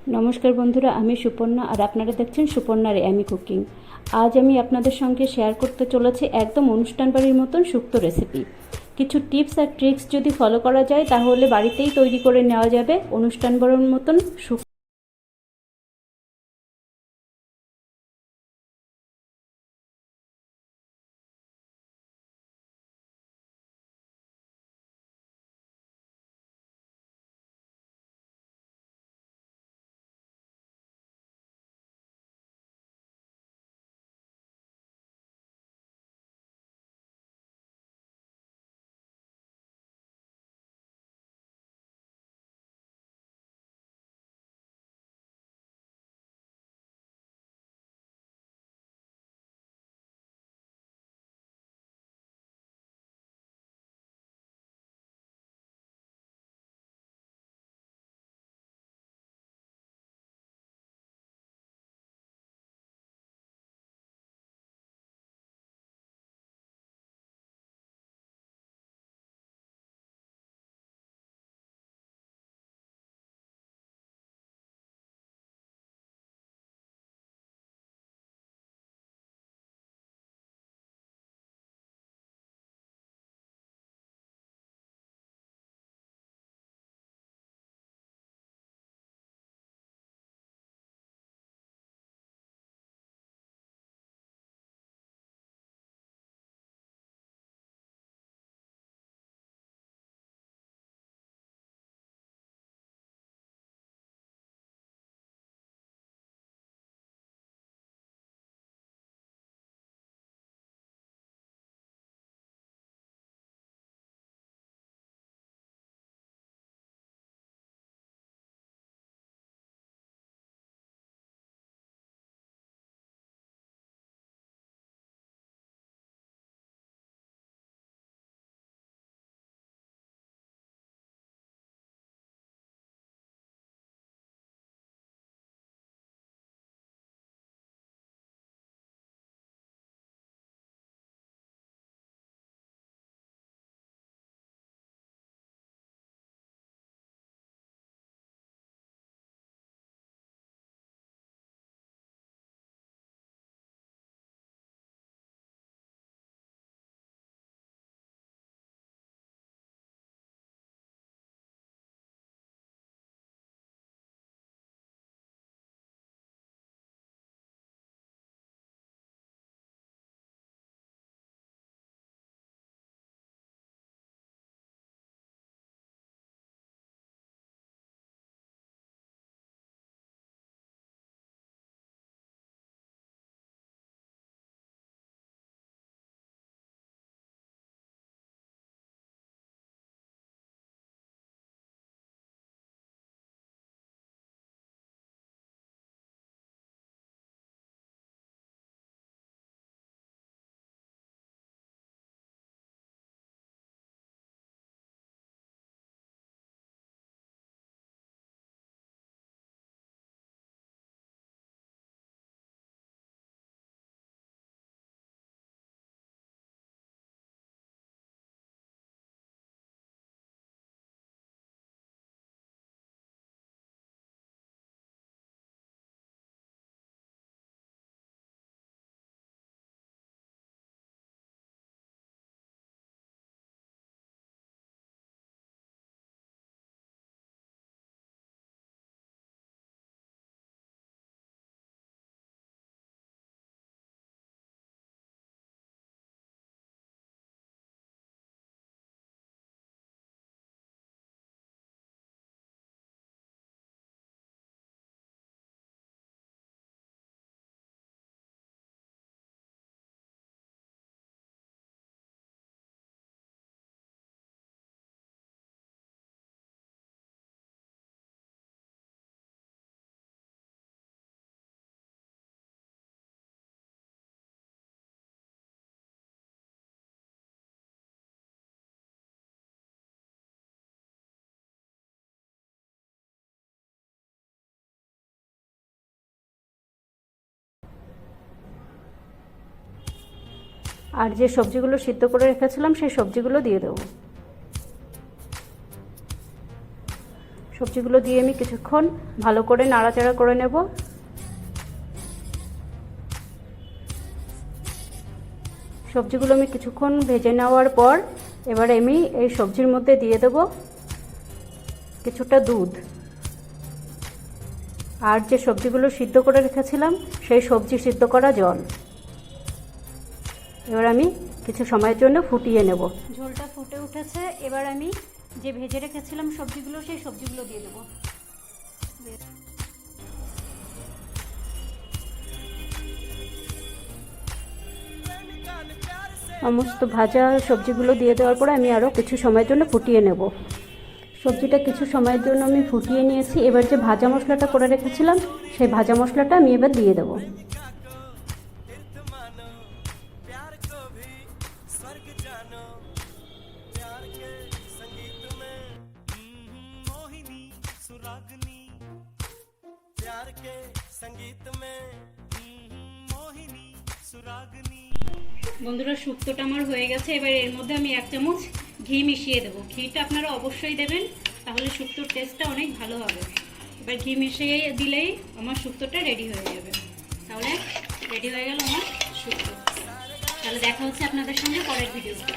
নমস্কার বন্ধুরা, আমি সুপর্ণা আর আপনারা দেখছেন সুপর্ণার এমি কুকিং। আজ আমি আপনাদের সঙ্গে শেয়ার করতে চলেছি একদম অনুষ্ঠান বাড়ির মতন শুক্তো রেসিপি। কিছু টিপস আর ট্রিক্স যদি ফলো করা যায় তাহলে বাড়িতেই তৈরি করে নেওয়া যাবে অনুষ্ঠান বাড়ির মতন শুক্তো। আর যে সবজিগুলো সিদ্ধ করে রেখেছিলাম সেই সবজিগুলো দিয়ে দেবো। সবজিগুলো দিয়ে আমি কিছুক্ষণ ভালো করে নাড়াচাড়া করে নেব। সবজিগুলো আমি কিছুক্ষণ ভেজে নেওয়ার পর এবার আমি এই সবজির মধ্যে দিয়ে দেব কিছুটা দুধ, আর যে সবজিগুলো সিদ্ধ করে রেখেছিলাম সেই সবজি সিদ্ধ করা জল। এবার আমি কিছু সময়ের জন্য ফুটিয়ে নেব। ঝোলটা ফুটে উঠেছে, এবার আমি যে ভেজে রেখেছিলাম সবজিগুলো সেই সবজিগুলো দিয়ে দেবো। সমস্ত ভাজা সবজিগুলো দিয়ে দেওয়ার পরে আমি আরও কিছু সময়ের জন্য ফুটিয়ে নেব। সবজিটা কিছু সময়ের জন্য আমি ফুটিয়ে নিয়েছি। এবার যে ভাজা মশলাটা করে রেখেছিলাম সেই ভাজা মশলাটা আমি এবার দিয়ে দেবো। বন্ধুরা, শুক্তোটা আমার হয়ে গেছে। এবার এর মধ্যে আমি 1 চামচ ঘি মিশিয়ে দেবো। ঘিটা আপনারা অবশ্যই দেবেন, তাহলে শুক্তোর টেস্টটা অনেক ভালো হবে। এবার ঘি মিশিয়ে দিলেই আমার শুক্তোটা রেডি হয়ে যাবে। তাহলে রেডি হয়ে গেল আমার শুক্তো। তাহলে দেখা হচ্ছে আপনাদের সঙ্গে পরের ভিডিওতে।